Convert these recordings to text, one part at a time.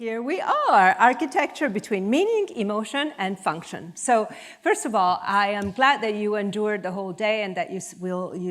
Here we are, architecture between meaning, emotion, and function. So first of all, I am glad that you endured the whole day and that you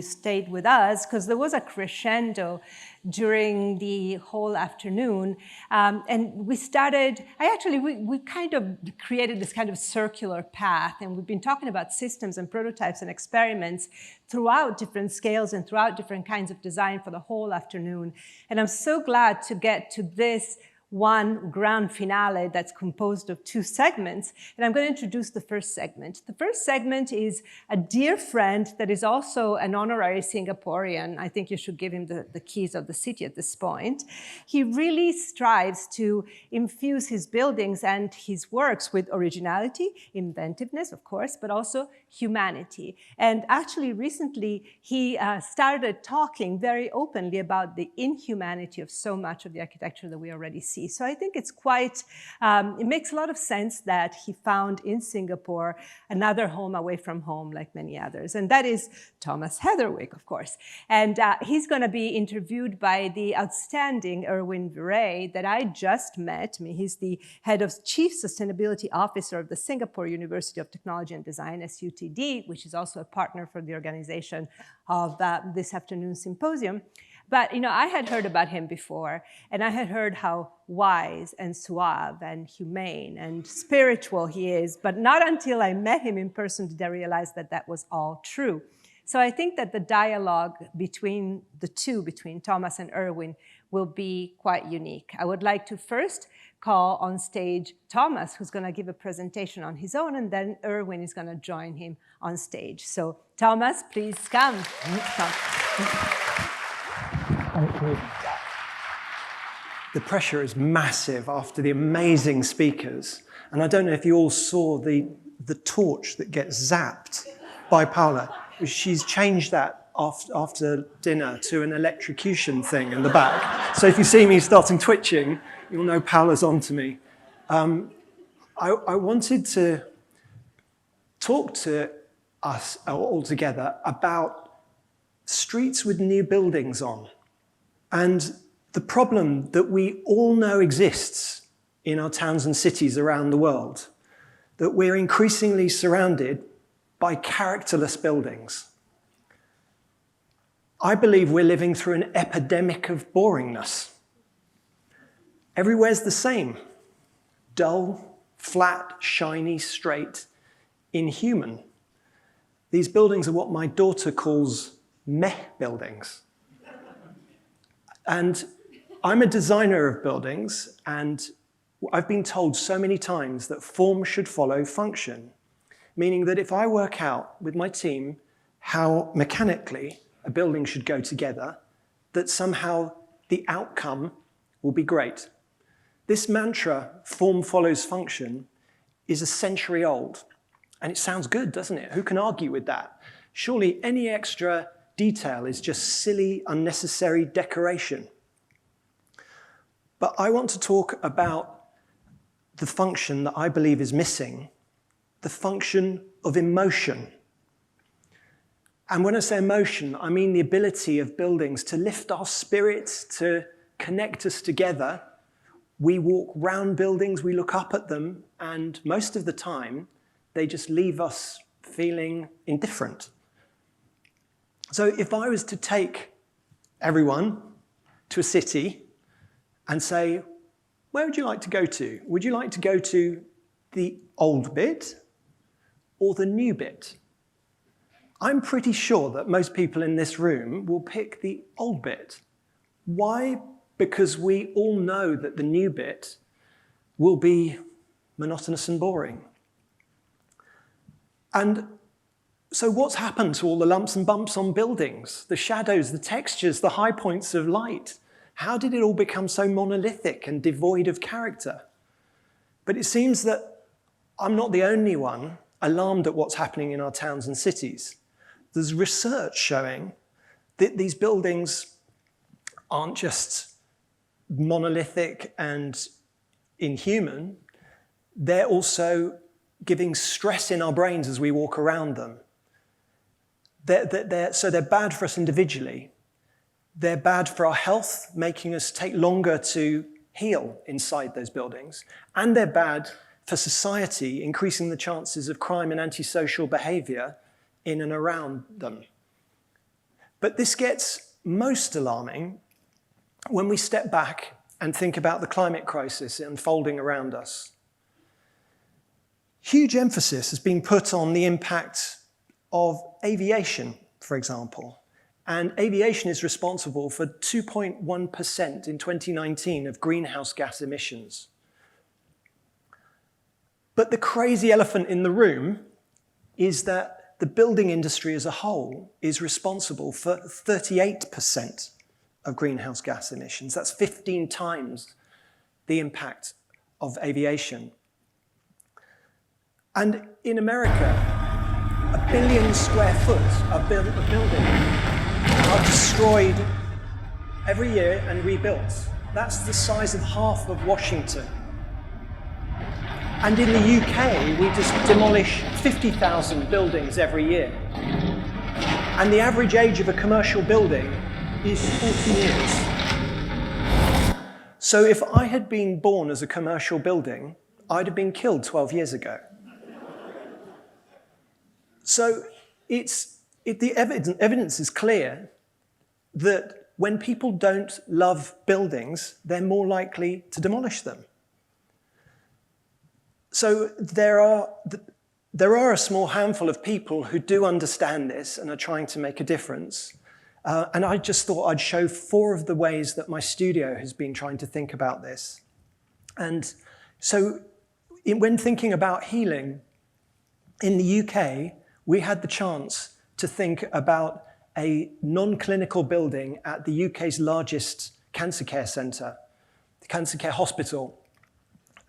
stayed with us, because there was a crescendo during the whole afternoon. And we started, we kind of created this kind of circular path, and we've been talking about systems and prototypes and experiments throughout different scales and throughout different kinds of design for the whole afternoon. And I'm so glad to get to this one grand finale that's composed of two segments, and I'm going to introduce the first segment. The first segment is a dear friend that is also an honorary Singaporean. I think you should give him the keys of the city at this point. He really strives to infuse his buildings and his works with originality, inventiveness, of course, but also humanity. And actually, recently, he started talking very openly about the inhumanity of so much of the architecture that we already see. So I think it's quite, it makes a lot of sense that he found in Singapore another home away from home like many others. And that is Thomas Heatherwick, of course. And he's going to be interviewed by the outstanding Erwin Viray that I just met. I mean, he's the head of Chief Sustainability Officer of the Singapore University of Technology and Design, SUTD, which is also a partner for the organization of this afternoon's symposium. But, you know, I had heard about him before, and I had heard how wise and suave and humane and spiritual he is, but not until I met him in person did I realize that that was all true. So I think that the dialogue between the two, between Thomas and Erwin, will be quite unique. I would like to first call on stage Thomas, who's going to give a presentation on his own, and then Erwin is going to join him on stage. So Thomas, please come. The pressure is massive after the amazing speakers. And I don't know if you all saw the torch that gets zapped by Paula. She's changed that after dinner to an electrocution thing in the back. So if you see me starting twitching, you'll know Paula's onto me. I wanted to talk to us all together about streets with new buildings on. And the problem that we all know exists in our towns and cities around the world, that we're increasingly surrounded by characterless buildings. I believe we're living through an epidemic of boringness. Everywhere's the same: dull, flat, shiny, straight, inhuman. These buildings are what my daughter calls meh buildings. And I'm a designer of buildings, and I've been told so many times that form should follow function, meaning that if I work out with my team how mechanically a building should go together, that somehow the outcome will be great. This mantra, form follows function, is a century old, and it sounds good, doesn't it? Who can argue with that? Surely any extra detail is just silly, unnecessary decoration. But I want to talk about the function that I believe is missing, the function of emotion. And when I say emotion, I mean the ability of buildings to lift our spirits, to connect us together. We walk round buildings, we look up at them, and most of the time, they just leave us feeling indifferent. So if I was to take everyone to a city and say, where would you like to go to? Would you like to go to the old bit or the new bit? I'm pretty sure that most people in this room will pick the old bit. Why? Because we all know that the new bit will be monotonous and boring. And so what's happened to all the lumps and bumps on buildings, the shadows, the textures, the high points of light? How did it all become so monolithic and devoid of character? But it seems that I'm not the only one alarmed at what's happening in our towns and cities. There's research showing that these buildings aren't just monolithic and inhuman, they're also giving stress in our brains as we walk around them. So they're bad for us individually. They're bad for our health, making us take longer to heal inside those buildings, and they're bad for society, increasing the chances of crime and antisocial behavior in and around them. But this gets most alarming when we step back and think about the climate crisis unfolding around us. Huge emphasis has been put on the impact of aviation, for example. And aviation is responsible for 2.1% in 2019 of greenhouse gas emissions. But the crazy elephant in the room is that the building industry as a whole is responsible for 38% of greenhouse gas emissions. That's 15 times the impact of aviation. And in America, 1 billion square foot of building are destroyed every year and rebuilt. That's the size of half of Washington. And in the UK, we just demolish 50,000 buildings every year. And the average age of a commercial building is 40 years. So if I had been born as a commercial building, I'd have been killed 12 years ago. So the evidence is clear that when people don't love buildings, they're more likely to demolish them. So there are a small handful of people who do understand this and are trying to make a difference. And I just thought I'd show 4 of the ways that my studio has been trying to think about this. And so when thinking about healing, in the UK, we had the chance to think about a non-clinical building at the UK's largest cancer care centre, the Cancer Care Hospital.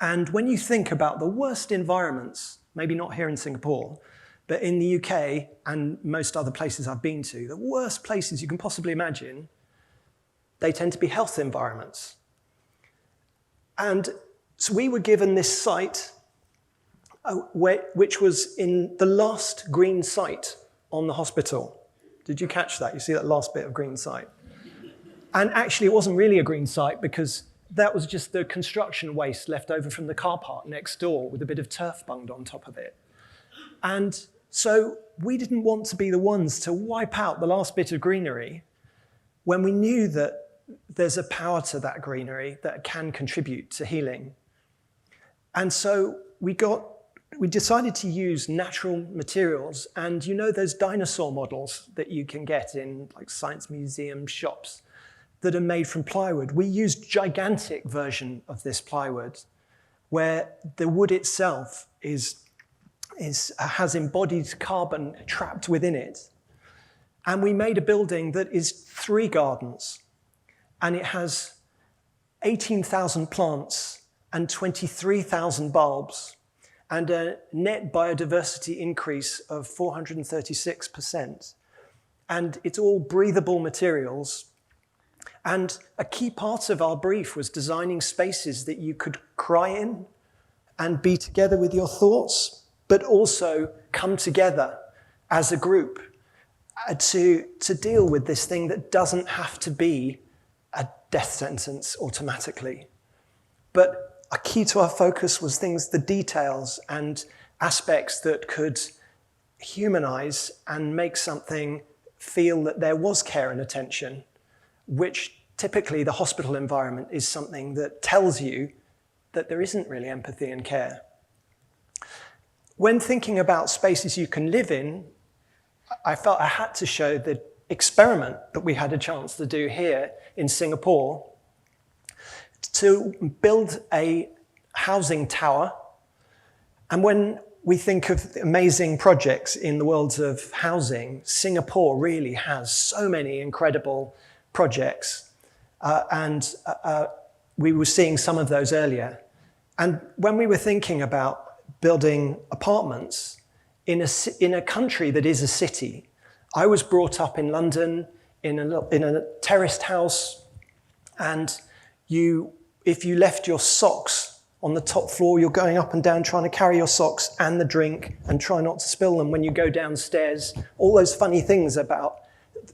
And when you think about the worst environments, maybe not here in Singapore, but in the UK and most other places I've been to, the worst places you can possibly imagine, they tend to be health environments. And so we were given this site, which was in the last green site on the hospital. Did you catch that? You see that last bit of green site? And actually, it wasn't really a green site because that was just the construction waste left over from the car park next door with a bit of turf bunged on top of it. And so we didn't want to be the ones to wipe out the last bit of greenery when we knew that there's a power to that greenery that can contribute to healing. And so we decided to use natural materials, and you know those dinosaur models that you can get in like science museum shops that are made from plywood. We used a gigantic version of this plywood where the wood itself has embodied carbon trapped within it. And we made a building that is 3 gardens, and it has 18,000 plants and 23,000 bulbs, and a net biodiversity increase of 436%. And it's all breathable materials. And a key part of our brief was designing spaces that you could cry in and be together with your thoughts, but also come together as a group to deal with this thing that doesn't have to be a death sentence automatically. But a key to our focus was the details and aspects that could humanize and make something feel that there was care and attention, which typically the hospital environment is something that tells you that there isn't really empathy and care. When thinking about spaces you can live in, I felt I had to show the experiment that we had a chance to do here in Singapore to build a housing tower. And when we think of amazing projects in the world of housing, Singapore really has so many incredible projects. We were seeing some of those earlier. And when we were thinking about building apartments in a country that is a city, I was brought up in London in a terraced house, and if you left your socks on the top floor, you're going up and down trying to carry your socks and the drink and try not to spill them when you go downstairs. All those funny things about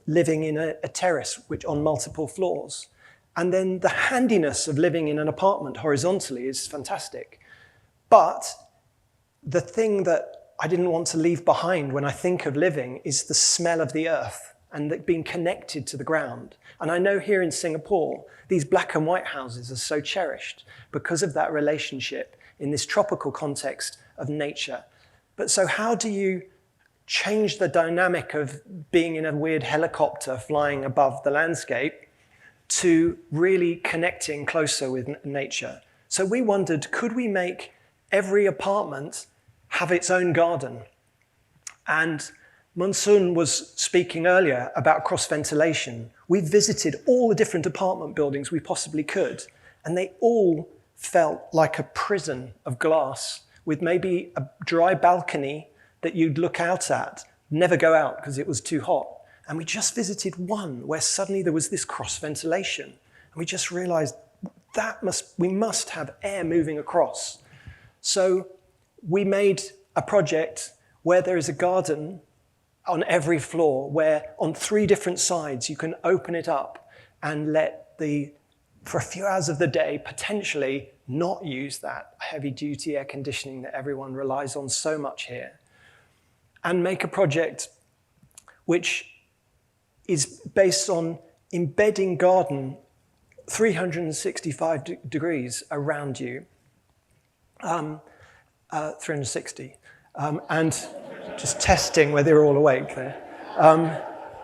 living in a terrace which on multiple floors. And then the handiness of living in an apartment horizontally is fantastic. But the thing that I didn't want to leave behind when I think of living is the smell of the earth and being connected to the ground. And I know here in Singapore, these black and white houses are so cherished because of that relationship in this tropical context of nature. But so how do you change the dynamic of being in a weird helicopter flying above the landscape to really connecting closer with nature? So we wondered, could we make every apartment have its own garden? And Monsoon was speaking earlier about cross-ventilation. We visited all the different apartment buildings we possibly could, and they all felt like a prison of glass with maybe a dry balcony that you'd look out at, never go out because it was too hot. And we just visited one where suddenly there was this cross-ventilation. And we just realized we must have air moving across. So we made a project where there is a garden on every floor, where on 3 different sides you can open it up and for a few hours of the day, potentially not use that heavy-duty air conditioning that everyone relies on so much here, and make a project which is based on embedding garden 365 degrees around you, 360, and just testing whether you're all awake there.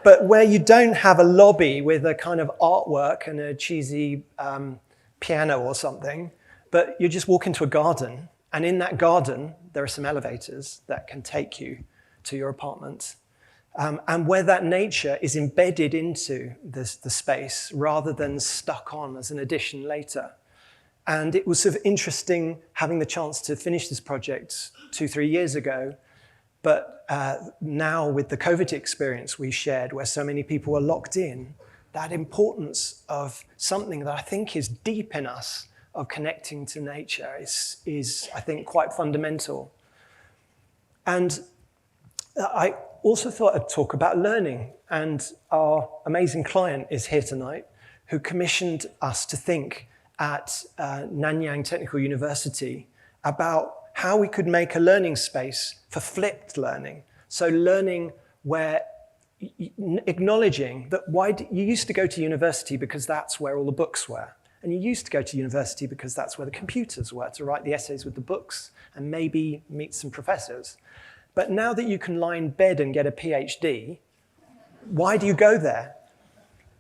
But where you don't have a lobby with a kind of artwork and a cheesy piano or something, but you just walk into a garden, and in that garden, there are some elevators that can take you to your apartment. And where that nature is embedded into the space rather than stuck on as an addition later. And it was sort of interesting having the chance to finish this project 2-3 years ago. But now with the COVID experience we shared, where so many people were locked in, that importance of something that I think is deep in us, of connecting to nature, is I think, quite fundamental. And I also thought I'd talk about learning. And our amazing client is here tonight, who commissioned us to think at Nanyang Technical University about how we could make a learning space for flipped learning. So learning where acknowledging that you used to go to university because that's where all the books were. And you used to go to university because that's where the computers were, to write the essays with the books and maybe meet some professors. But now that you can lie in bed and get a PhD, why do you go there?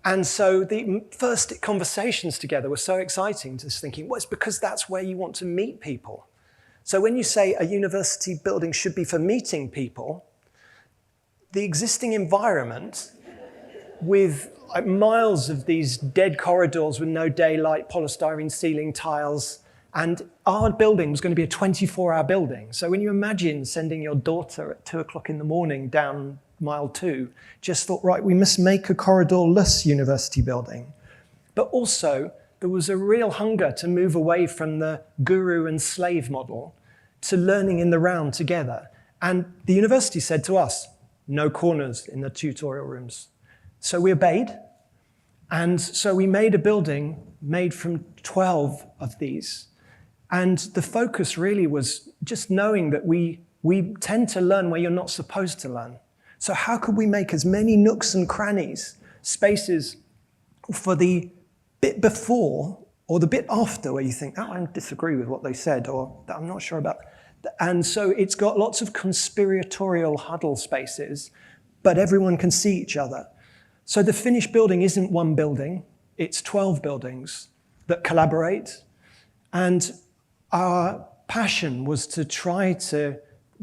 And so the first conversations together were so exciting, just thinking, well, it's because that's where you want to meet people. So when you say a university building should be for meeting people, the existing environment with miles of these dead corridors with no daylight, polystyrene ceiling tiles, and our building was going to be a 24-hour building. So when you imagine sending your daughter at 2 o'clock in the morning down mile 2, just thought, right, we must make a corridor-less university building. But also, there was a real hunger to move away from the guru and slave model to learning in the round together. And the university said to us, no corners in the tutorial rooms. So we obeyed. And so we made a building made from 12 of these. And the focus really was just knowing that we tend to learn where you're not supposed to learn. So how could we make as many nooks and crannies, spaces for the bit before or the bit after where you think, oh, I disagree with what they said, or I'm not sure about. And so it's got lots of conspiratorial huddle spaces, but everyone can see each other. So the finished building isn't one building, it's 12 buildings that collaborate. And our passion was to try to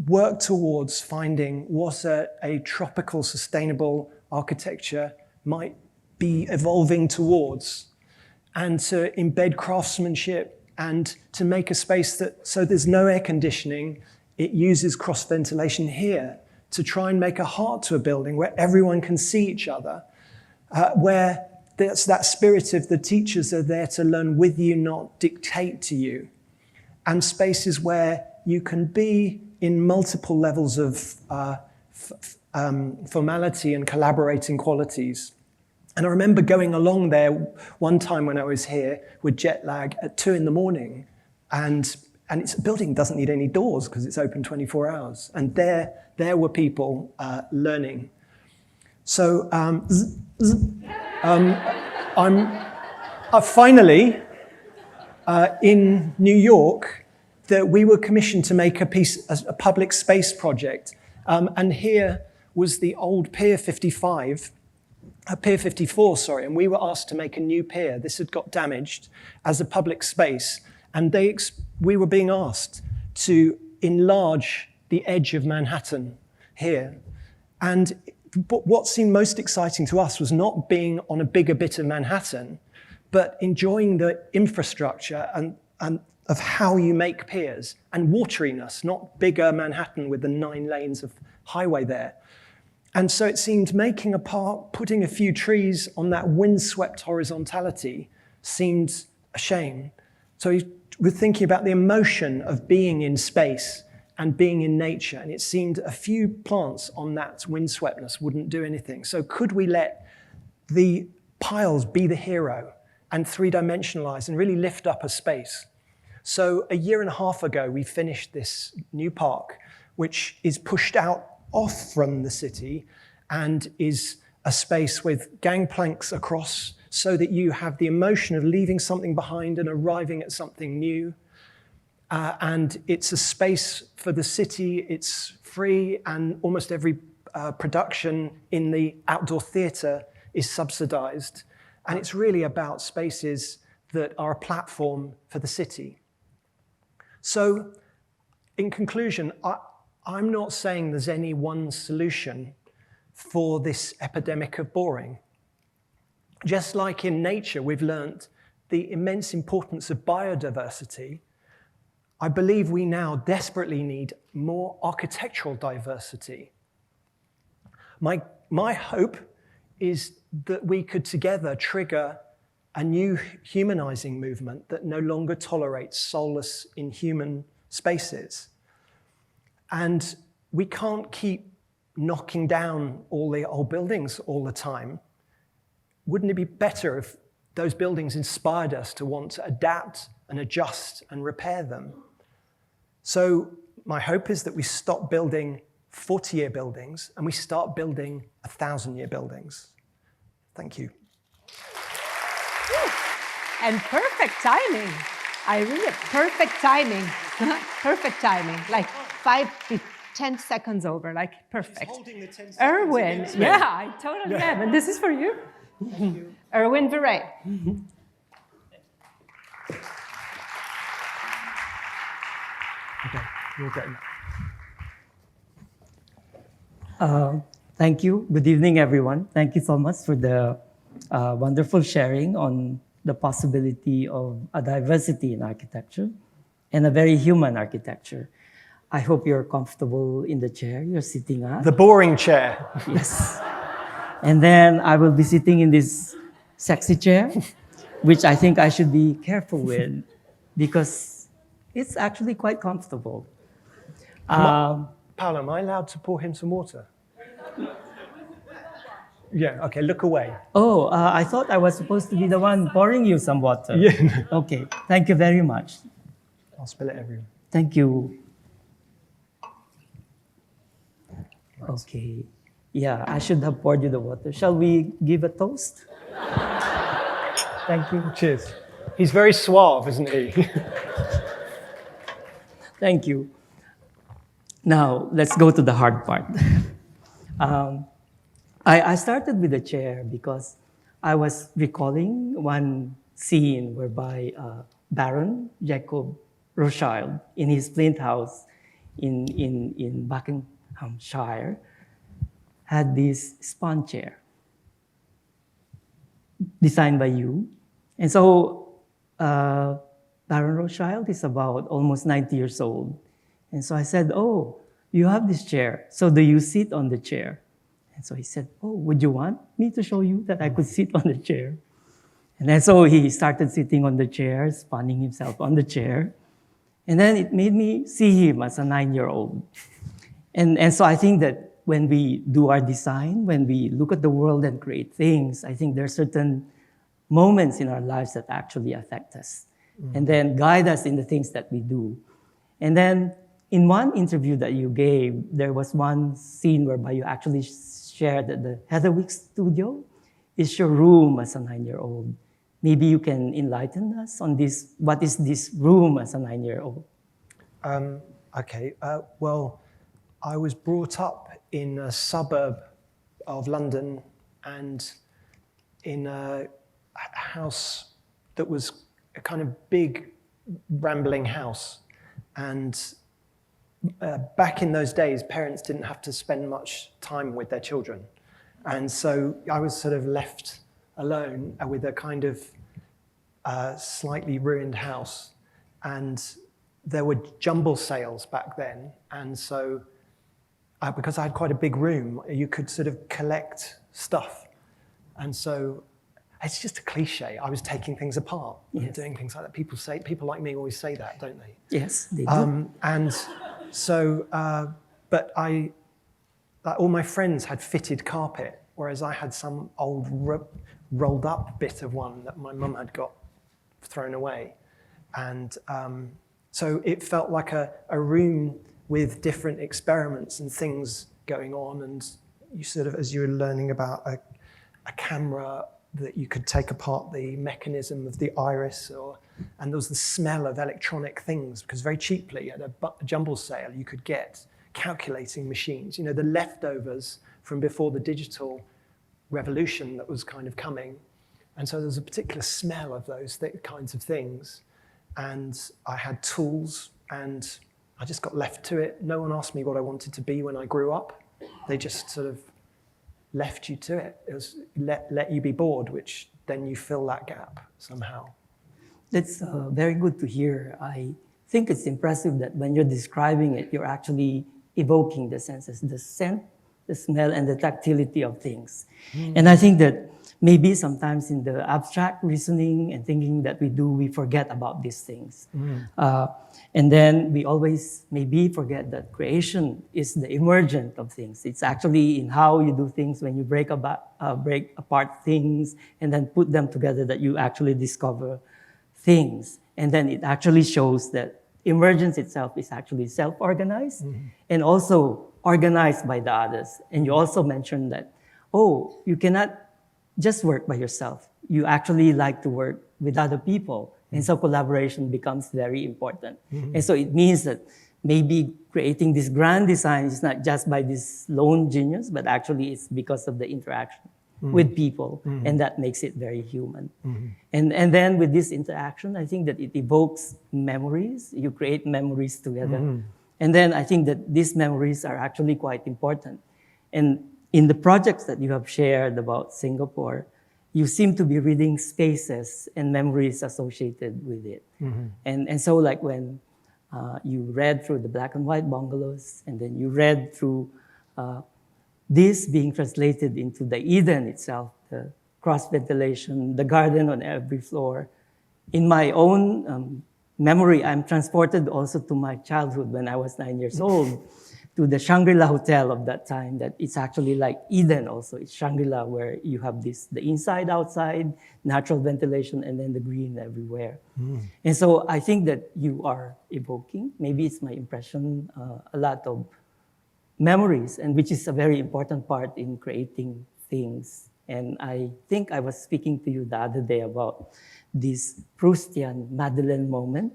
work towards finding what a tropical sustainable architecture might be evolving towards, and to embed craftsmanship and to make a space so there's no air conditioning, it uses cross-ventilation here to try and make a heart to a building where everyone can see each other, where there's that spirit of the teachers are there to learn with you, not dictate to you, and spaces where you can be in multiple levels of formality and collaborating qualities. And I remember going along there one time when I was here with jet lag at 2 a.m, and it's a building doesn't need any doors because it's open 24 hours. And there were people learning. So I'm finally in New York that we were commissioned to make a public space project. And here was the old Pier 54, sorry, and we were asked to make a new pier. This had got damaged as a public space, and we were being asked to enlarge the edge of Manhattan here. And what seemed most exciting to us was not being on a bigger bit of Manhattan, but enjoying the infrastructure and of how you make piers, and wateriness, not bigger Manhattan with the 9 lanes of highway there. And so it seemed making a park, putting a few trees on that windswept horizontality seemed a shame. So we're thinking about the emotion of being in space and being in nature, and it seemed a few plants on that windsweptness wouldn't do anything. So could we let the piles be the hero and three-dimensionalize and really lift up a space? So a year and a half ago, we finished this new park, which is pushed out off from the city and is a space with gangplanks across so that you have the emotion of leaving something behind and arriving at something new. And it's a space for the city. It's free, and almost every production in the outdoor theatre is subsidized. And it's really about spaces that are a platform for the city. So in conclusion, I'm not saying there's any one solution for this epidemic of boring. Just like in nature, we've learned the immense importance of biodiversity, I believe we now desperately need more architectural diversity. My hope is that we could together trigger a new humanizing movement that no longer tolerates soulless, inhuman spaces. And we can't keep knocking down all the old buildings all the time. Wouldn't it be better if those buildings inspired us to want to adapt and adjust and repair them? So my hope is that we stop building 40-year buildings and we start building 1,000-year buildings. Thank you. And perfect timing. Perfect timing. Perfect timing. Like 5 to 10 seconds over, like perfect. He's holding the 10 seconds Erwin, against me. yeah, I totally am. And this is for you. Thank you. Erwin Viray. Okay, you're great. Thank you. Good evening, everyone. Thank you so much for the wonderful sharing on the possibility of a diversity in architecture and a very human architecture. I hope you're comfortable in the chair you're sitting at. The boring chair. Yes. And then I will be sitting in this sexy chair, which I think I should be careful with because it's actually quite comfortable. Paolo, am I allowed to pour him some water? Yeah, okay, look away. Oh, I thought I was supposed to be the one pouring you some water. Yeah. Okay, thank you very much. I'll spill it everywhere. Thank you. Okay. Yeah, I should have poured you the water. Shall we give a toast? Thank you. Cheers. He's very suave, isn't he? Thank you. Now, let's go to the hard part. I started with the chair because I was recalling one scene whereby Baron Jacob Rothschild, in his Flint house in Buckinghamshire, had this sponge chair designed by you. And so Baron Rothschild is about almost 90 years old. And so I said, oh, you have this chair. So do you sit on the chair? And so he said, oh, would you want me to show you that I could sit on the chair? And then so he started sitting on the chair, spawning himself on the chair. And then it made me see him as a 9-year-old. And so I think that when we do our design, when we look at the world and create things, I think there are certain moments in our lives that actually affect us and then guide us in the things that we do. And then in one interview that you gave, there was one scene whereby you actually shared that the Heatherwick studio is your room as a 9-year-old. Maybe you can enlighten us on this. What is this room as a 9-year-old? Okay, well, I was brought up in a suburb of London and in a house that was a kind of big, rambling house. And back in those days, parents didn't have to spend much time with their children. And so I was sort of left alone with a kind of slightly ruined house. And there were jumble sales back then. And so because I had quite a big room, you could sort of collect stuff. And so it's just a cliche. I was taking things apart and doing things like that. People like me always say that, don't they? Yes, they do. And so, but all my friends had fitted carpet, whereas I had some old rolled up bit of one that my mum had got thrown away. And so it felt like a room with different experiments and things going on. And you sort of, as you were learning about a camera, that you could take apart the mechanism of the iris, and there was the smell of electronic things, because very cheaply at a jumble sale you could get calculating machines, you know, the leftovers from before the digital revolution that was kind of coming. And so there's a particular smell of those kinds of things. And I had tools, and I just got left to it. No one asked me what I wanted to be when I grew up. They just sort of left you to it. It was let you be bored, which then you fill that gap somehow. That's very good to hear. I think it's impressive that when you're describing it, you're actually evoking the senses, the scent, the smell, and the tactility of things. And I think that maybe sometimes in the abstract reasoning and thinking that we do, we forget about these things. And then we always maybe forget that creation is the emergent of things. It's actually in how you do things when you break apart things and then put them together that you actually discover things. And then it actually shows that emergence itself is actually self-organized and also organized by the others. And you also mentioned that, you cannot just work by yourself. You actually like to work with other people. And so collaboration becomes very important. And so it means that maybe creating this grand design is not just by this lone genius, but actually it's because of the interaction with people. And that makes it very human. And then with this interaction, I think that it evokes memories. You create memories together. And then I think that these memories are actually quite important. And in the projects that you have shared about Singapore, you seem to be reading spaces and memories associated with it. And so like when you read through the black and white bungalows, and then you read through this being translated into the Eden itself, the cross ventilation, the garden on every floor. In my own memory, I'm transported also to my childhood when I was 9 years old, to the Shangri-La Hotel of that time, that it's actually like Eden also. It's Shangri-La where you have the inside, outside, natural ventilation, and then the green everywhere. And so I think that you are evoking, maybe it's my impression, a lot of memories, and which is a very important part in creating things. And I think I was speaking to you the other day about this Proustian Madeleine moment,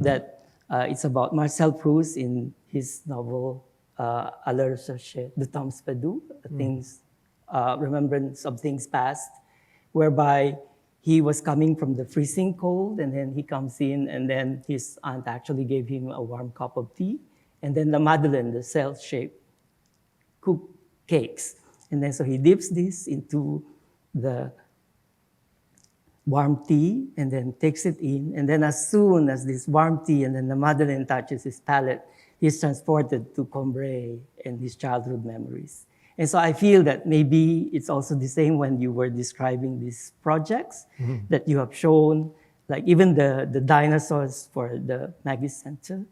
that it's about Marcel Proust in his novel, À la recherche du temps perdu, Remembrance of Things Past, whereby he was coming from the freezing cold, and then he comes in, and then his aunt actually gave him a warm cup of tea, and then the Madeleine, the cell-shaped cooked cakes. And then so he dips this into the warm tea, and then takes it in, and then as soon as this warm tea and then the Madeleine touches his palate, he's transported to Combray and his childhood memories. And so I feel that maybe it's also the same when you were describing these projects that you have shown, like even the dinosaurs for the Maggie's Center,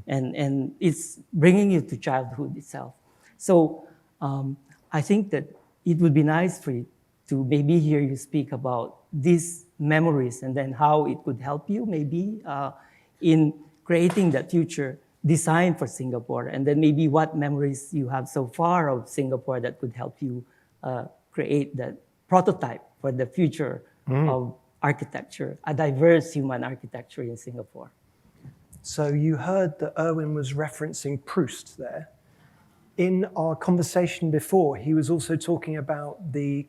and it's bringing you to childhood itself. So I think that it would be nice for you to maybe hear you speak about these memories and then how it could help you maybe in creating that future design for Singapore, and then maybe what memories you have so far of Singapore that could help you create that prototype for the future of architecture, a diverse human architecture in Singapore. So you heard that Erwin was referencing Proust there. In our conversation before, he was also talking about the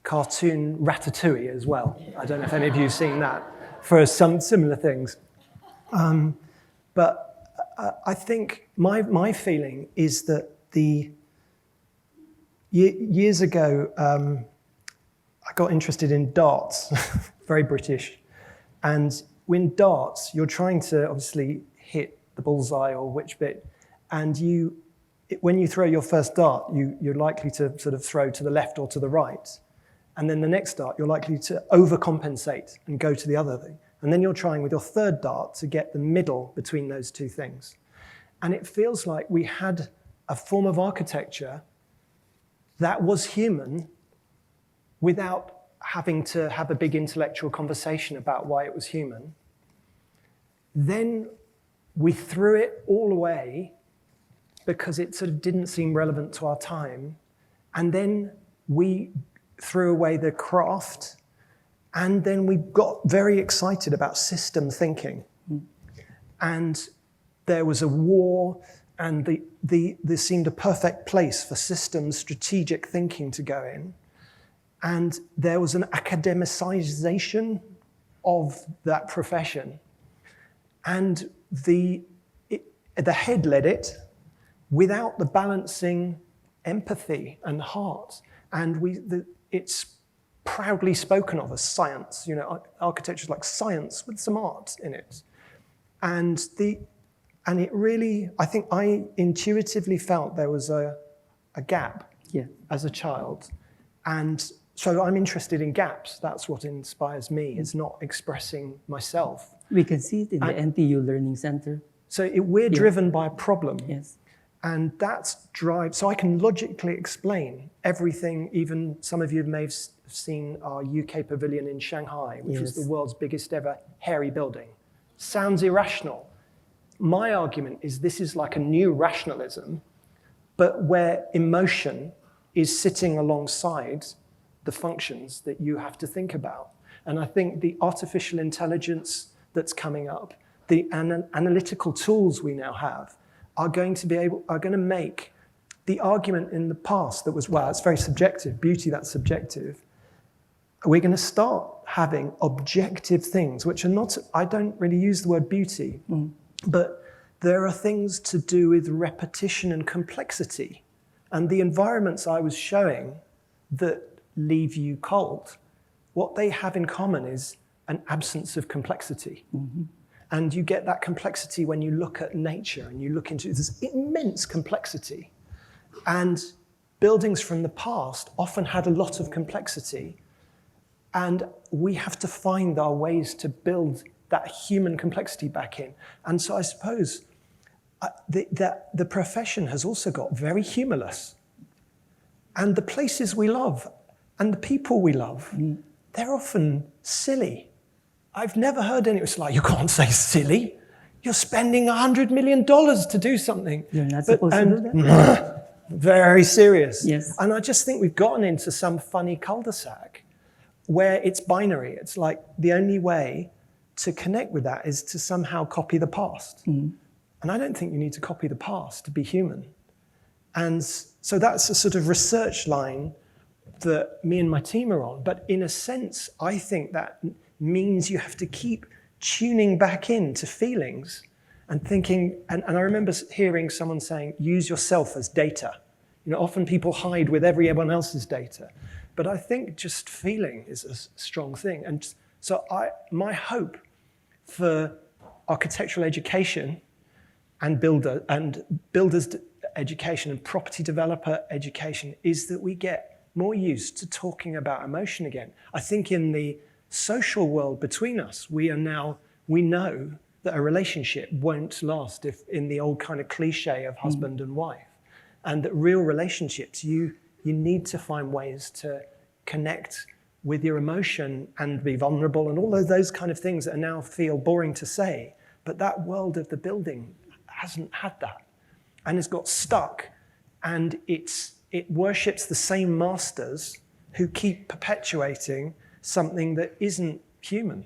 cartoon Ratatouille as well. I don't know if any of you have seen that, for some similar things. But I think my feeling is that years ago, I got interested in darts, very British. And in darts, you're trying to obviously hit the bullseye or which bit. And when you throw your first dart, you're likely to sort of throw to the left or to the right. And then the next dart, you're likely to overcompensate and go to the other thing. And then you're trying with your third dart to get the middle between those two things. And it feels like we had a form of architecture that was human without having to have a big intellectual conversation about why it was human. Then we threw it all away because it sort of didn't seem relevant to our time. And then we threw away the craft. And then we got very excited about system thinking. And there was a war, and there seemed a perfect place for systems strategic thinking to go in. And there was an academicization of that profession. And the head led it without the balancing empathy and heart. And it's proudly spoken of as science. You know, architecture is like science with some art in it. And it really, I think I intuitively felt there was a gap as a child. And so I'm interested in gaps. That's what inspires me. It's not expressing myself. We can see it in the NTU Learning Center. So we're driven by a problem. Yes. And that's so I can logically explain everything. Even some of you may have seen our UK pavilion in Shanghai, which was the world's biggest ever hairy building. Sounds irrational. My argument is this is like a new rationalism, but where emotion is sitting alongside the functions that you have to think about. And I think the artificial intelligence that's coming up, the analytical tools we now have, are going to make the argument in the past that was, well, it's very subjective, beauty, that's subjective. We're going to start having objective things, which are not, I don't really use the word beauty, but there are things to do with repetition and complexity. And the environments I was showing that leave you cold, what they have in common is an absence of complexity. And you get that complexity when you look at nature and you look into this immense complexity. And buildings from the past often had a lot of complexity. And we have to find our ways to build that human complexity back in. And so I suppose the profession has also got very humorless. And the places we love and the people we love, they're often silly. I've never heard anyone say, like, you can't say silly. You're spending $100 million to do something. You're not supposed to do that. Very serious. Yes. And I just think we've gotten into some funny cul-de-sac where it's binary. It's like the only way to connect with that is to somehow copy the past. And I don't think you need to copy the past to be human. And so that's a sort of research line that me and my team are on. But in a sense, I think that means you have to keep tuning back into feelings and thinking, and I remember hearing someone saying, use yourself as data. You know, often people hide with everyone else's data. But I think just feeling is a strong thing. And so my hope for architectural education and builders education and property developer education is that we get more used to talking about emotion again. I think in the social world between us, we know that a relationship won't last if in the old kind of cliche of husband and wife. and that real relationships, you need to find ways to connect with your emotion and be vulnerable and all of those kind of things that now feel boring to say. But that world of the building hasn't had that, and it's got stuck, and it worships the same masters who keep perpetuating something that isn't human.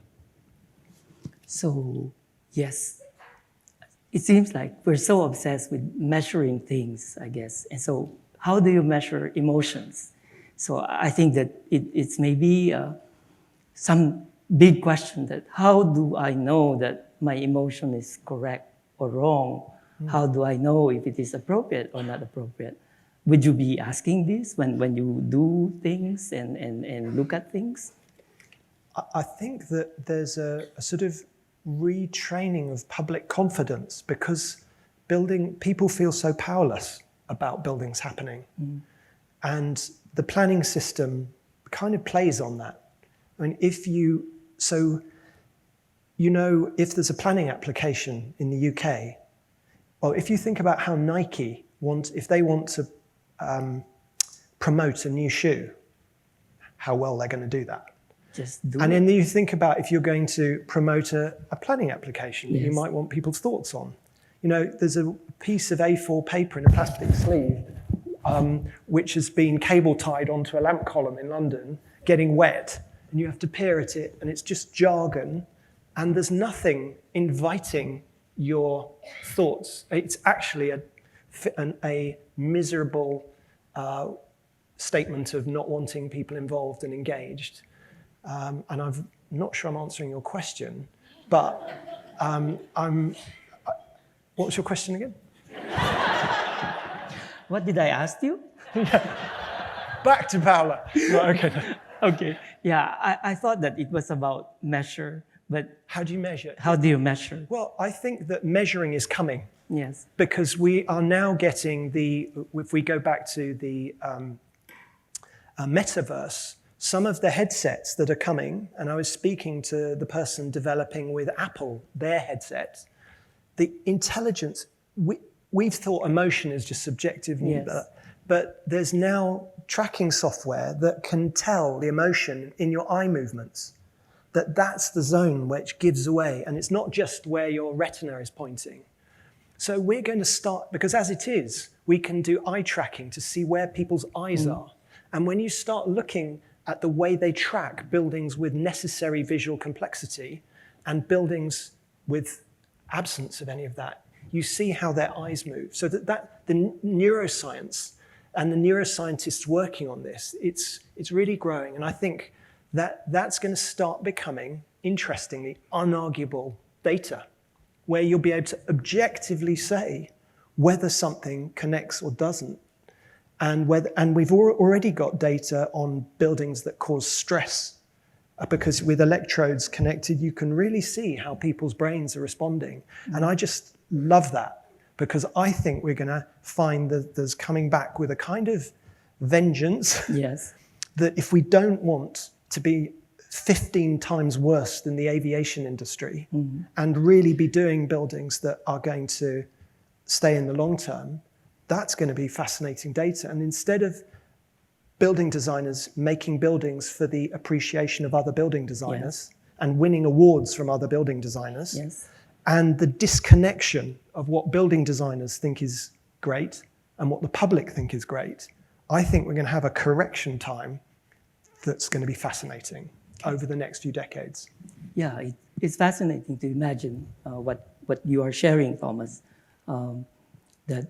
So, yes, it seems like we're so obsessed with measuring things, I guess. And so, how do you measure emotions? So, I think that it's maybe some big question that how do I know that my emotion is correct or wrong? How do I know if it is appropriate or not appropriate? Would you be asking this when you do things and look at things? I think that there's a sort of retraining of public confidence because people feel so powerless about buildings happening. And the planning system kind of plays on that. I mean, if there's a planning application in the UK, well, if you think about how Nike if they want to promote a new shoe, how well they're going to do that. And then you think about if you're going to promote a planning application that you might want people's thoughts on. There's a piece of A4 paper in a plastic sleeve which has been cable tied onto a lamp column in London, getting wet, and you have to peer at it, and it's just jargon, and there's nothing inviting your thoughts. It's actually a miserable statement of not wanting people involved and engaged. And I'm not sure I'm answering your question, but what was your question again? What did I ask you? Back to Paula. No, okay. Okay. Yeah, I thought that it was about measure, but how do you measure? How do you measure? Well, I think that measuring is coming. Yes. Because we are now getting if we go back to the metaverse, some of the headsets that are coming, and I was speaking to the person developing with Apple, their headsets, the intelligence, we've thought emotion is just subjective, but there's now tracking software that can tell the emotion in your eye movements, that's the zone which gives away, and it's not just where your retina is pointing. So we're going to start, because as it is, we can do eye tracking to see where people's eyes are. And when you start looking at the way they track buildings with necessary visual complexity and buildings with absence of any of that, you see how their eyes move. So that the neuroscience and the neuroscientists working on this, it's really growing. And I think that's going to start becoming, interestingly, unarguable data, where you'll be able to objectively say whether something connects or doesn't. And we've already got data on buildings that cause stress, because with electrodes connected, you can really see how people's brains are responding. And I just love that, because I think we're going to find that there's coming back with a kind of vengeance. Yes. That if we don't want to be 15 times worse than the aviation industry and really be doing buildings that are going to stay in the long term, that's going to be fascinating data. And instead of building designers making buildings for the appreciation of other building designers and winning awards from other building designers, and the disconnection of what building designers think is great and what the public think is great, I think we're going to have a correction time that's going to be fascinating over the next few decades. Yeah, it's fascinating to imagine what you are sharing, Thomas. The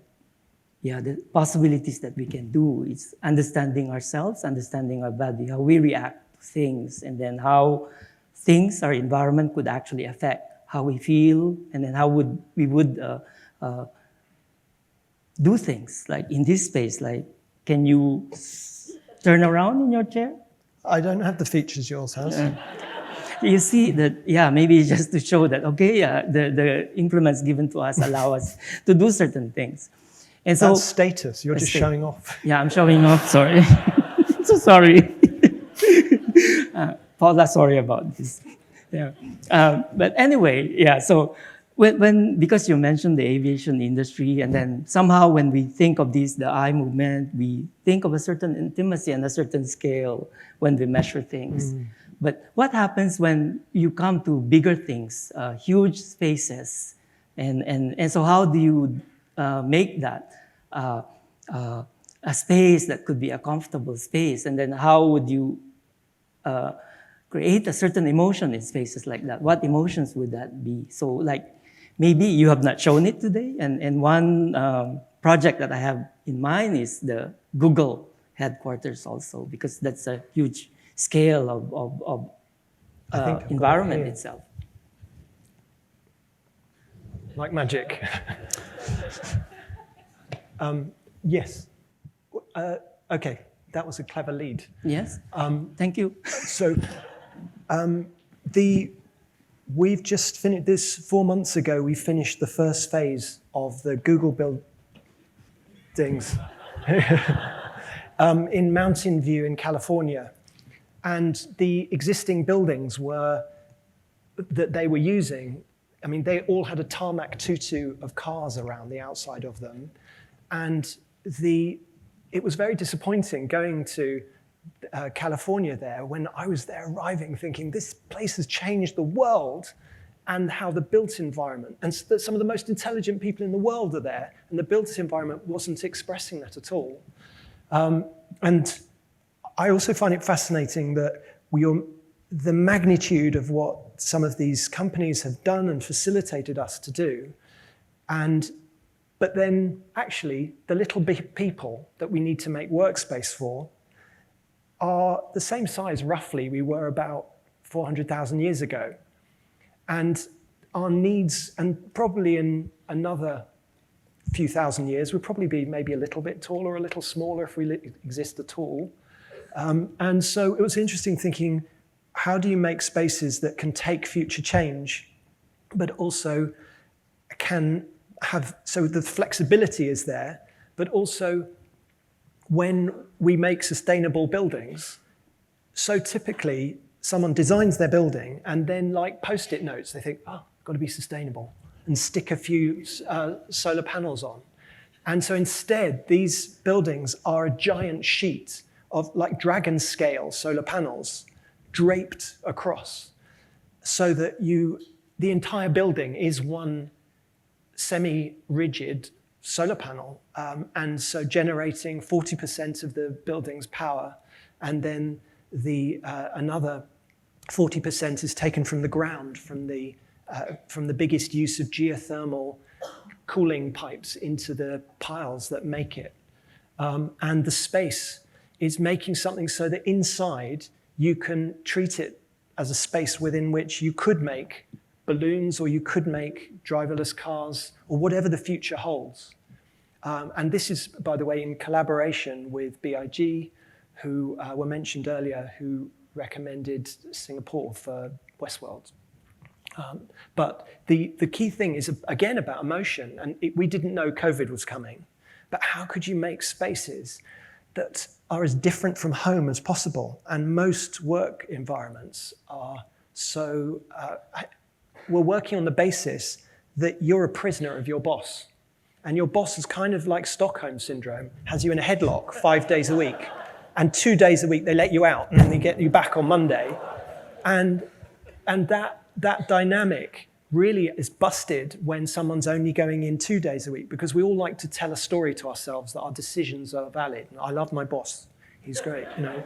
possibilities that we can do is understanding ourselves, understanding our body, how we react to things, and then how things, our environment, could actually affect how we feel, and then how we would do things. Like in this space, like, can you turn around in your chair? I don't have the features yours has. You see that, maybe just to show that, the implements given to us allow us to do certain things. And so, that's status. You're just showing off. Yeah, I'm showing off. Sorry. So sorry. Paula, sorry about this. Yeah. But anyway, so Because you mentioned the aviation industry, and then somehow when we think of this, the eye movement, we think of a certain intimacy and a certain scale when we measure things. But what happens when you come to bigger things, huge spaces, and so how do you make that a space that could be a comfortable space, and then how would you create a certain emotion in spaces like that? What emotions would that be? So like, maybe you have not shown it today, and one project that I have in mind is the Google headquarters also, because that's a huge scale of environment itself. Like magic. Yes. Okay, that was a clever lead. Yes, thank you. So we've just finished this 4 months ago. We finished the first phase of the Google buildings in Mountain View in California. And the existing buildings that they were using, I mean, they all had a tarmac tutu of cars around the outside of them. And it was very disappointing going to California there when I was there arriving thinking this place has changed the world, and how the built environment, and some of the most intelligent people in the world are there, and the built environment wasn't expressing that at all. And I also find it fascinating that the magnitude of what some of these companies have done and facilitated us to do, but then actually the little bit people that we need to make workspace for are the same size roughly we were about 400,000 years ago. And our needs, and probably in another few thousand years, will probably be maybe a little bit taller, a little smaller if we exist at all. And so it was interesting thinking, how do you make spaces that can take future change, but also can have, so the flexibility is there, but also when we make sustainable buildings, so typically someone designs their building and then like post-it notes, they think, oh, got to be sustainable, and stick a few solar panels on. And so instead, these buildings are a giant sheet of like dragon scale solar panels draped across, so that the entire building is one semi-rigid solar panel, and so generating 40% of the building's power, and then another 40% is taken from the ground, from the biggest use of geothermal cooling pipes into the piles that make it. And the space is making something so that inside you can treat it as a space within which you could make balloons, or you could make driverless cars, or whatever the future holds. And this is, by the way, in collaboration with BIG, who were mentioned earlier, who recommended Singapore for Westworld. But the key thing is, again, about emotion. And we didn't know COVID was coming. But how could you make spaces that are as different from home as possible? And most work environments are so... we're working on the basis that you're a prisoner of your boss. And your boss is kind of like Stockholm Syndrome, has you in a headlock 5 days a week. And 2 days a week, they let you out and they get you back on Monday. And that dynamic really is busted when someone's only going in 2 days a week, because we all like to tell a story to ourselves that our decisions are valid. I love my boss, he's great, you know.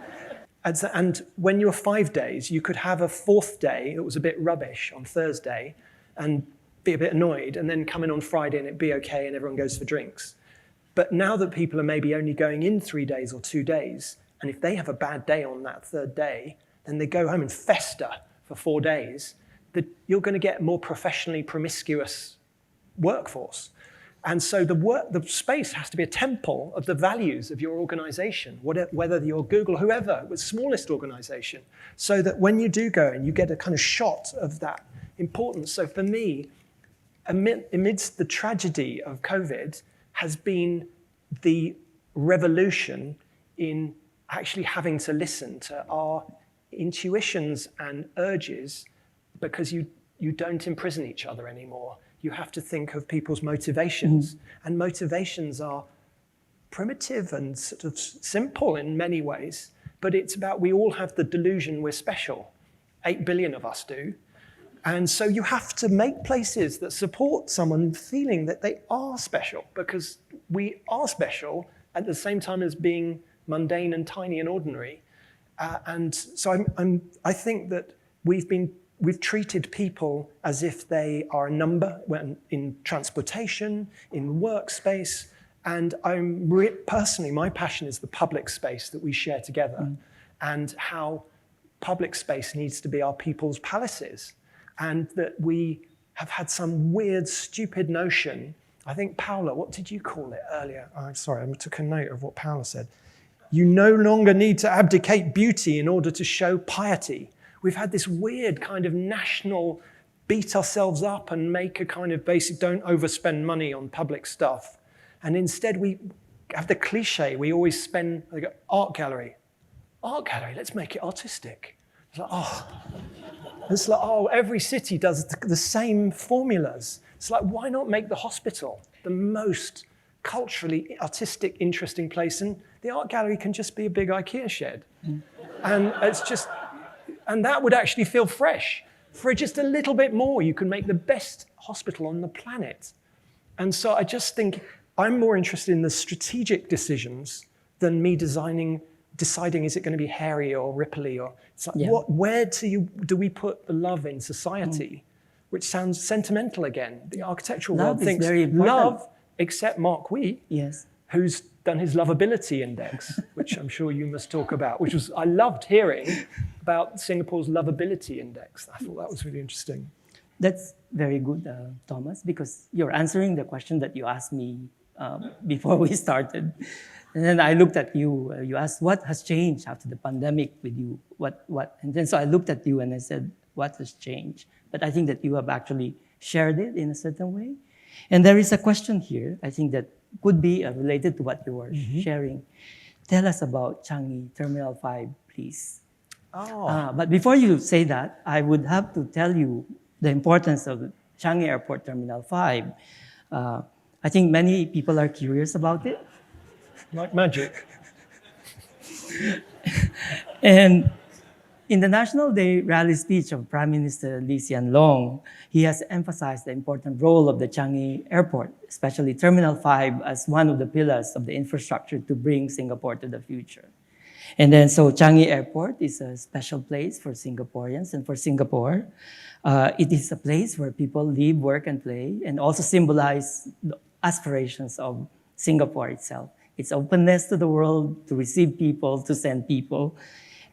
And when you're 5 days, you could have a fourth day that was a bit rubbish on Thursday and be a bit annoyed, and then come in on Friday and it'd be okay and everyone goes for drinks. But now that people are maybe only going in 3 days or 2 days, and if they have a bad day on that third day, then they go home and fester for 4 days, that you're going to get a more professionally promiscuous workforce. And so the space has to be a temple of the values of your organization, whether you're Google, whoever, the smallest organization, so that when you do go and you get a kind of shot of that importance. So for me, amidst the tragedy of COVID has been the revolution in actually having to listen to our intuitions and urges, because you don't imprison each other anymore. you have to think of people's motivations. And motivations are primitive and sort of simple in many ways, but it's about we all have the delusion we're special. 8 billion of us do. And so you have to make places that support someone feeling that they are special, because we are special at the same time as being mundane and tiny and ordinary. And so I think that we've treated people as if they are a number in transportation, in workspace, and personally, my passion is the public space that we share together, and how public space needs to be our people's palaces, and that we have had some weird, stupid notion. I think Paula, what did you call it earlier? Oh, sorry, I took a note of what Paula said. You no longer need to abdicate beauty in order to show piety. We've had this weird kind of national beat ourselves up and make a kind of basic don't overspend money on public stuff. And instead we have the cliche, we always spend, art gallery, let's make it artistic. It's like, every city does the same formulas. It's like, why not make the hospital the most culturally artistic, interesting place? And the art gallery can just be a big IKEA shed. And and that would actually feel fresh. For just a little bit more, you can make the best hospital on the planet. And so I just think I'm more interested in the strategic decisions than me deciding is it going to be hairy or ripply, or it's like, where do we put the love in society? Which sounds sentimental again. The architectural world thinks love, except Mark Wee, who's done his lovability index, which I'm sure you must talk about, I loved hearing about Singapore's lovability index. I thought that was really interesting. That's very good, Thomas, because you're answering the question that you asked me before we started. And then I looked at you. You asked, what has changed after the pandemic with you? What? And then so I looked at you and I said, what has changed? But I think that you have actually shared it in a certain way. And there is a question here, I think that could be related to what you were sharing. Tell us about Changi Terminal 5, please. But before you say that, I would have to tell you the importance of Changi Airport Terminal 5. I think many people are curious about it. Like magic. And in the National Day rally speech of Prime Minister Lee Hsien Loong, he has emphasized the important role of the Changi Airport, especially Terminal 5, as one of the pillars of the infrastructure to bring Singapore to the future. And then, so Changi Airport is a special place for Singaporeans and for Singapore. It is a place where people live, work, and play, and also symbolize the aspirations of Singapore itself. Its openness to the world, to receive people, to send people.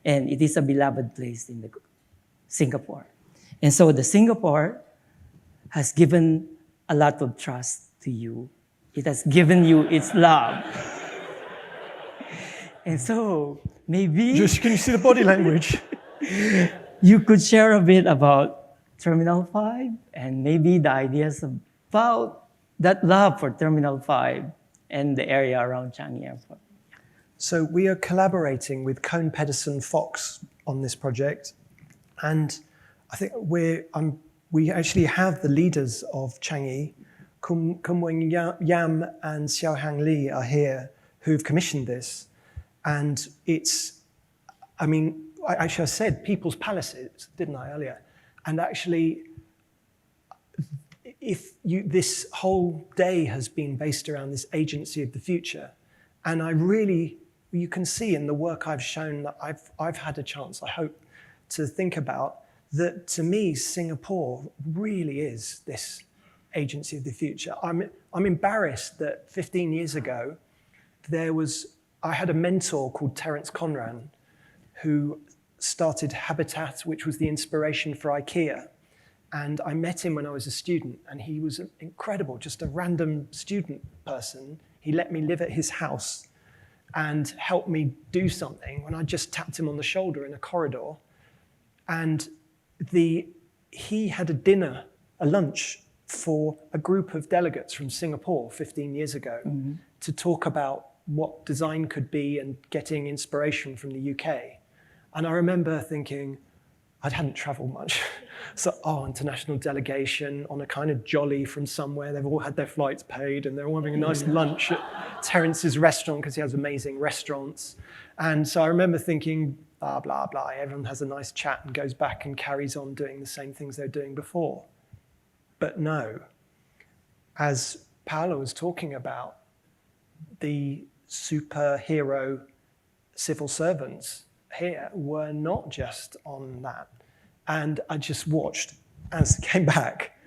And it is a beloved place in Singapore. And so the Singapore has given a lot of trust to you. It has given you its love. And so maybe... Can you see the body language? You could share a bit about Terminal 5 and maybe the ideas about that love for Terminal 5 and the area around Changi Airport. So we are collaborating with Cone Pedersen Fox on this project. And I think we actually have the leaders of Changi, Kum Weng Yam and Xiao Hang Li are here, who've commissioned this. And I said people's palaces, didn't I, earlier? And actually, this whole day has been based around this agency of the future. And you can see in the work I've shown that I've had a chance, I hope, to think about that. To me, Singapore really is this agency of the future. I'm embarrassed that 15 years ago, I had a mentor called Terence Conran, who started Habitat, which was the inspiration for IKEA. And I met him when I was a student, and he was incredible, just a random student person. He let me live at his house and helped me do something when I just tapped him on the shoulder in a corridor. And he had a lunch for a group of delegates from Singapore 15 years ago to talk about what design could be and getting inspiration from the UK. And I remember thinking, I hadn't traveled much. So, international delegation on a kind of jolly from somewhere. They've all had their flights paid and they're all having a nice lunch at Terence's restaurant because he has amazing restaurants. And so I remember thinking, blah, blah, blah. Everyone has a nice chat and goes back and carries on doing the same things they're doing before. But no, as Paolo was talking about, the superhero civil servants here were not just on that. And I just watched as they came back,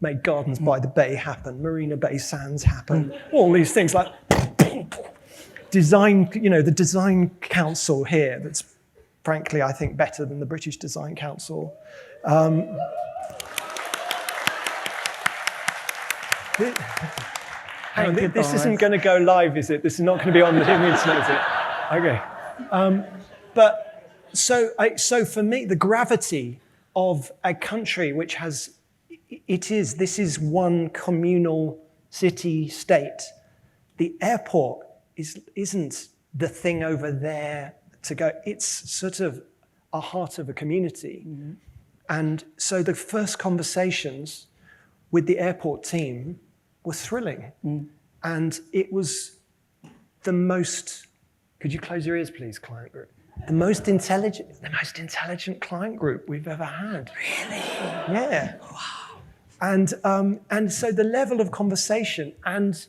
made Gardens by the Bay happen, Marina Bay Sands happen, all these things like design, the Design Council here that's frankly, I think, better than the British Design Council. This isn't going to go live, is it? This is not going to be on the internet, is it? Okay. But so for me, the gravity of a country which has, this is one communal city-state. The airport isn't the thing over there to go. It's sort of a heart of a community. Mm-hmm. And so the first conversations with the airport team were thrilling. Mm. And it was the most, could you close your ears, please, client group? The most intelligent client group we've ever had. Really? Yeah. Wow. And so the level of conversation and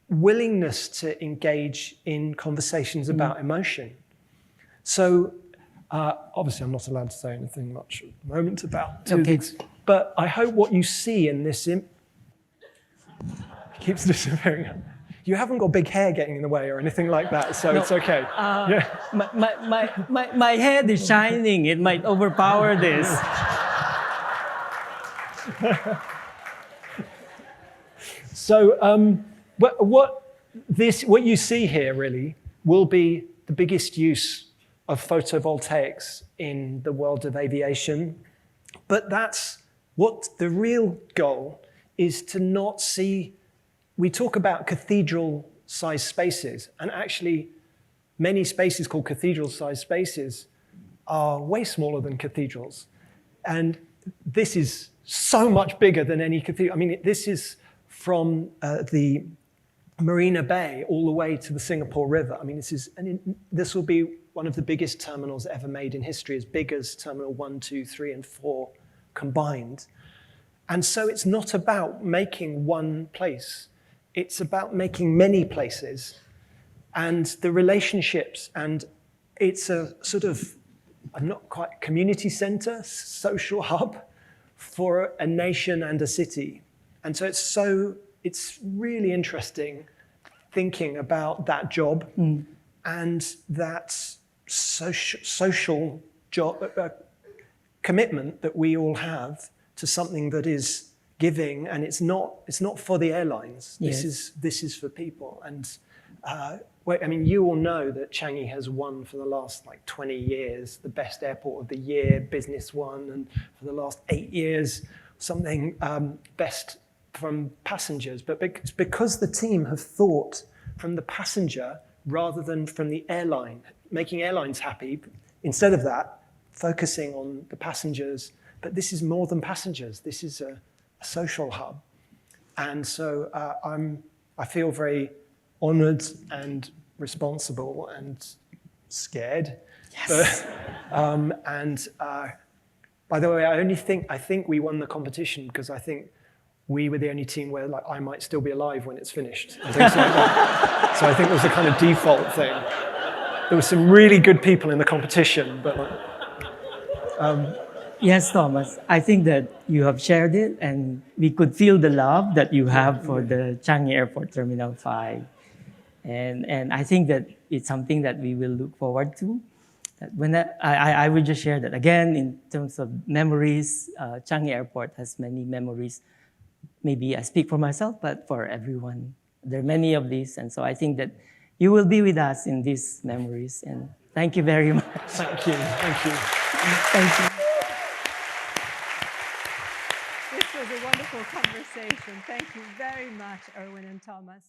willingness to engage in conversations about emotion. So obviously I'm not allowed to say anything much at the moment about things, but I hope what you see in this keeps disappearing. You haven't got big hair getting in the way or anything like that, so it's okay. Yeah. My head is shining. It might overpower this. So what you see here really will be the biggest use of photovoltaics in the world of aviation. But that's what the real goal is, to not see. We talk about cathedral-sized spaces, and actually many spaces called cathedral-sized spaces are way smaller than cathedrals. And this is so much bigger than any cathedral. I mean, this is from the Marina Bay all the way to the Singapore River. I mean, this will be one of the biggest terminals ever made in history, as big as Terminal 1, 2, 3, and 4 combined. And so it's not about making one place. It's about making many places and the relationships. And it's a sort of, not quite community center, social hub for a nation and a city. And so it's really interesting thinking about that job and that social job commitment that we all have to something that is giving, and it's not for the airlines. Yes. This is for people. And I mean, you all know that Changi has won for the last 20 years the best airport of the year, Business One, and for the last 8 years something best from passengers. But it's because the team have thought from the passenger rather than from the airline, making airlines happy. Instead of that, focusing on the passengers. But this is more than passengers. This is a social hub. And so I feel very honored and responsible and scared. Yes. But, by the way, I think we won the competition because I think we were the only team where I might still be alive when it's finished and things like that. So I think it was a kind of default thing. There were some really good people in the competition, but yes, Thomas, I think that you have shared it, and we could feel the love that you have for the Changi Airport Terminal 5. And I think that it's something that we will look forward to. That when I would just share that again, in terms of memories, Changi Airport has many memories. Maybe I speak for myself, but for everyone, there are many of these. And so I think that you will be with us in these memories. And thank you very much. Thank you. Thank you. Thank you. This was a wonderful conversation. Thank you very much, Erwin and Thomas.